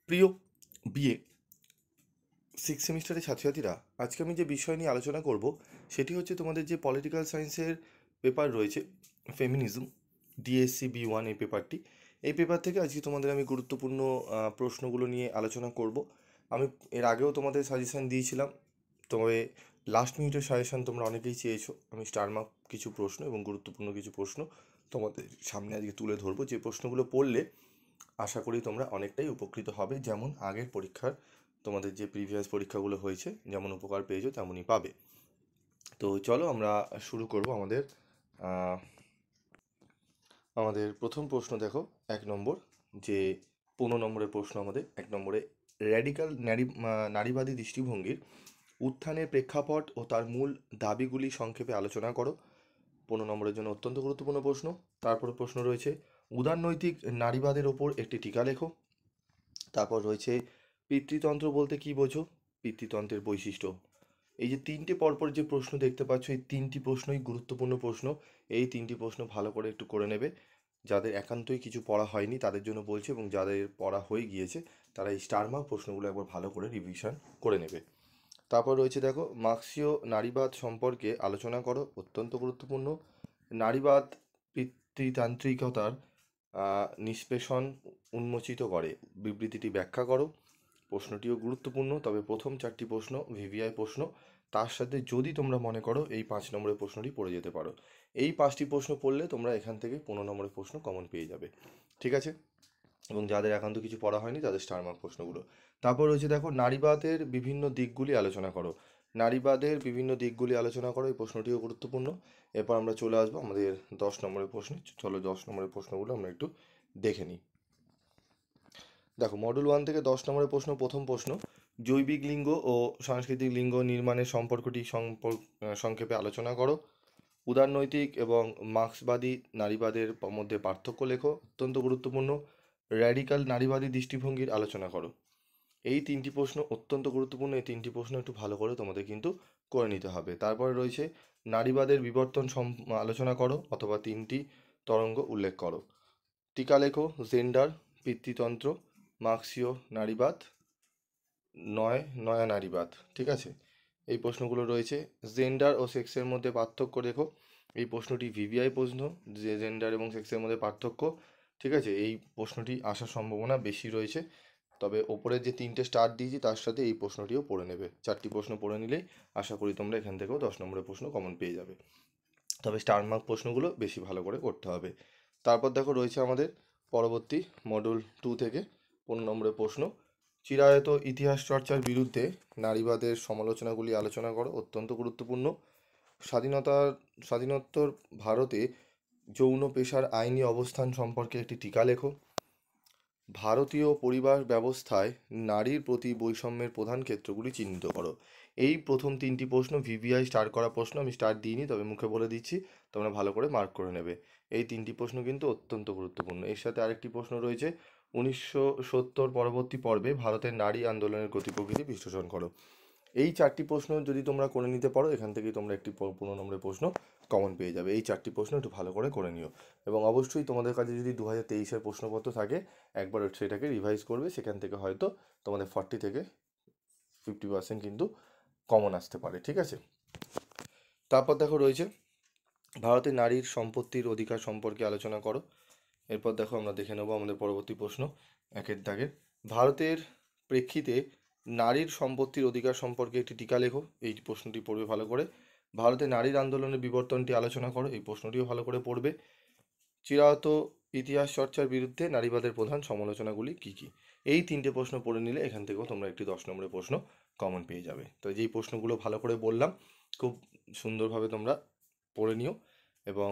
প্রিয় BA six সেমিস্টারের ছাত্রছাত্রীরা, আজকে আমি যে বিষয় নিয়ে আলোচনা করব সেটি হচ্ছে তোমাদের যে পলিটিক্যাল সায়েন্সের পেপার রয়েছে ফেমিনিজম, ডিএসসি B1 এই পেপারটি। এই পেপার থেকে আজকে তোমাদের আমি গুরুত্বপূর্ণ প্রশ্নগুলো নিয়ে আলোচনা করব। আমি এর আগেও তোমাদের সাজেশান দিয়েছিলাম, তবে লাস্ট মিনিটের সাজেশান তোমরা অনেকেই চেয়েছো। আমি স্টার মার্ক কিছু প্রশ্ন এবং গুরুত্বপূর্ণ কিছু প্রশ্ন তোমাদের সামনে আজকে তুলে ধরবো, যে প্রশ্নগুলো পড়লে আশা করি তোমরা অনেকটাই উপকৃত হবে। যেমন আগের পরীক্ষার তোমাদের যে প্রিভিয়াস পরীক্ষাগুলো হয়েছে যেমন উপকার পেয়েছো তেমনই পাবে। তো চলো আমরা শুরু করব আহ, আমাদের প্রথম প্রশ্ন। দেখো 1 নম্বর, যে 15 নম্বরের প্রশ্ন। আমাদের 1 নম্বরে র্যাডিক্যাল নারীবাদী দৃষ্টিভঙ্গির উত্থানের প্রেক্ষাপট ও তার মূল দাবিগুলি সংক্ষেপে আলোচনা করো। 15 নম্বরের জন্য অত্যন্ত গুরুত্বপূর্ণ প্রশ্ন। তারপরে প্রশ্ন রয়েছে উদারনৈতিক নারীবাদের ওপর একটি টিকা লেখো। তারপর রয়েছে পিতৃতন্ত্র বলতে কী বোঝো, পিতৃতন্ত্রের বৈশিষ্ট্য। এই যে তিনটে পরপর যে প্রশ্ন দেখতে পাচ্ছ, এই তিনটি প্রশ্নই গুরুত্বপূর্ণ প্রশ্ন। এই তিনটি প্রশ্ন ভালো করে একটু করে নেবে। যাদের একান্তই কিছু পড়া হয়নি তাদের জন্য বলছি, এবং যাদের পড়া হয়ে গিয়েছে তারা এই স্টার মার্ক প্রশ্নগুলো একবার ভালো করে রিভিশন করে নেবে। তারপর রয়েছে দেখো মার্ক্সীয় নারীবাদ সম্পর্কে আলোচনা করো, অত্যন্ত গুরুত্বপূর্ণ। নারীবাদ পিতৃতান্ত্রিকতার নিষ্পেষণ উন্মোচিত করে, বিবৃতিটি ব্যাখ্যা করো। প্রশ্নটিও গুরুত্বপূর্ণ, তবে প্রথম 4টি প্রশ্ন ভিভিআই প্রশ্ন। তার সাথে যদি তোমরা মনে করো এই 5 নম্বরের প্রশ্নটি পড়ে যেতে পারো। এই 5টি প্রশ্ন পড়লে তোমরা এখান থেকে 15 নম্বরের প্রশ্ন কমন পেয়ে যাবে, ঠিক আছে? এবং যাদের একান্ত কিছু পড়া হয়নি তাদের স্টার মার্ক প্রশ্নগুলো। তারপর রয়েছে দেখো নারীবাদের বিভিন্ন দিকগুলি আলোচনা করো। নারীবাদের বিভিন্ন দিকগুলি আলোচনা করো, এই প্রশ্নটিও গুরুত্বপূর্ণ। এরপর আমরা চলে আসবো আমাদের 10 নম্বরের প্রশ্নে। চলো 10 নম্বরের প্রশ্নগুলো আমরা একটু দেখে নিই। দেখো মডেল 1 থেকে 10 নম্বরের প্রশ্ন। প্রথম প্রশ্ন, জৈবিক লিঙ্গ ও সাংস্কৃতিক লিঙ্গ নির্মাণের সম্পর্কটি সংক্ষেপে আলোচনা করো। উদারনৈতিক এবং মার্ক্সবাদী নারীবাদের মধ্যে পার্থক্য লেখো, অত্যন্ত গুরুত্বপূর্ণ। র্যাডিক্যাল নারীবাদী দৃষ্টিভঙ্গির আলোচনা করো। এই তিনটি প্রশ্ন অত্যন্ত গুরুত্বপূর্ণ। এই তিনটি প্রশ্ন একটু ভালো করে তোমাদের কিন্তু করে নিতে হবে। তারপরে রয়েছে নারীবাদের বিবর্তন আলোচনা করো, অথবা 3টি তরঙ্গ উল্লেখ করো। টিকা লেখো, জেন্ডার, পিতৃতন্ত্র, মার্ক্সীয় নারীবাদ, নয়া নারীবাদ, ঠিক আছে? এই প্রশ্নগুলো রয়েছে। জেন্ডার ও সেক্সের মধ্যে পার্থক্য লেখো। এই প্রশ্নটি ভিভিআই প্রশ্ন, যে জেন্ডার এবং সেক্সের মধ্যে পার্থক্য, ঠিক আছে? এই প্রশ্নটি আসার সম্ভাবনা বেশি রয়েছে, তবে ওপরের যে 3টে স্টার দিয়েছি তার সাথে এই প্রশ্নটিও পড়ে নেবে। 4টি প্রশ্ন পড়ে নিলেই আশা করি তোমরা এখান থেকেও 10 নম্বরের প্রশ্ন কমন পেয়ে যাবে, তবে স্টার মার্ক প্রশ্নগুলো বেশি ভালো করে করতে হবে। তারপর দেখো রয়েছে আমাদের পরবর্তী মডিউল 2 থেকে 15 নম্বরের প্রশ্ন, চিরায়ত ইতিহাস চর্চার বিরুদ্ধে নারীবাদের সমালোচনাগুলি আলোচনা করো, অত্যন্ত গুরুত্বপূর্ণ। স্বাধীনোত্তর ভারতে যৌন পেশার আইনি অবস্থান সম্পর্কে একটি টিকা লেখো। ভারতীয় পরিবার ব্যবস্থায় নারীর প্রতি বৈষম্যের প্রধান ক্ষেত্রগুলি চিহ্নিত করো। এই প্রথম 3টি প্রশ্ন ভিভিআই স্টার করা প্রশ্ন। আমি স্টার দিইনি, তবে মুখে বলে দিচ্ছি, তোমরা ভালো করে মার্ক করে নেবে। এই 3টি প্রশ্ন কিন্তু অত্যন্ত গুরুত্বপূর্ণ। এর সাথে আরেকটি প্রশ্ন রয়েছে, 1970 পরবর্তী পর্বে ভারতের নারী আন্দোলনের গতি প্রকৃতি বিশ্লেষণ করো। এই 4টি প্রশ্ন যদি তোমরা করে নিতে পারো, এখান থেকেই তোমরা একটি 15 নম্বরের প্রশ্ন কমন পেয়ে যাবে। এই 4টি প্রশ্ন একটু ভালো করে নিও, এবং অবশ্যই তোমাদের কাছে যদি 2023-এর প্রশ্নপত্র থাকে একবার সেটাকে রিভাইজ করবে। সেখান থেকে হয়তো তোমাদের 40 থেকে 50% কিন্তু কমন আসতে পারে, ঠিক আছে? তারপর দেখো রয়েছে ভারতের নারীর সম্পত্তির অধিকার সম্পর্কে আলোচনা করো। এরপর দেখো আমরা দেখে নেবো আমাদের পরবর্তী প্রশ্ন 1-এর দাগের, ভারতের প্রেক্ষিতে নারীর সম্পত্তির অধিকার সম্পর্কে একটি টিকা লেখো। এই প্রশ্নটি পড়বে ভালো করে। ভারতে নারীর আন্দোলনের বিবর্তনটি আলোচনা করো। এই প্রশ্নটিও ভালো করে পড়বে। চিরায়ত ইতিহাস চর্চার বিরুদ্ধে নারীবাদের প্রধান সমালোচনাগুলি কী কী? এই 3টে প্রশ্ন পড়ে নিলে এখান থেকেও তোমরা একটি 10 নম্বরের প্রশ্ন কমন পেয়ে যাবে। তো যেই প্রশ্নগুলো ভালো করে বললাম, খুব সুন্দরভাবে তোমরা পড়ে নিও, এবং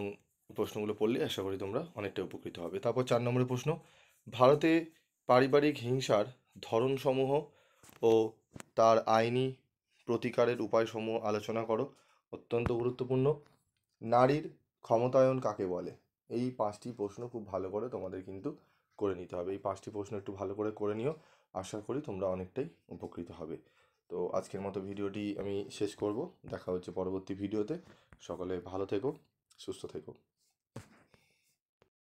প্রশ্নগুলো পড়লে আশা করি তোমরা অনেকটা উপকৃত হবে। তারপর 4 নম্বরের প্রশ্ন, ভারতে পারিবারিক হিংসার ধরনসমূহ ও তার আইনি প্রতিকারের উপায়সমূহ আলোচনা করো, অত্যন্ত গুরুত্বপূর্ণ। নারীর ক্ষমতায়ন কাকে বলে? এই 5টি প্রশ্ন খুব ভালো করে তোমাদের কিন্তু করে নিতে হবে। এই 5টি প্রশ্ন একটু ভালো করে নিও, আশা করি তোমরা অনেকটাই উপকৃত হবে। তো আজকের মতো ভিডিওটি আমি শেষ করব। দেখা হচ্ছে পরবর্তী ভিডিওতে। সকলে ভালো থেকো, সুস্থ থেকো।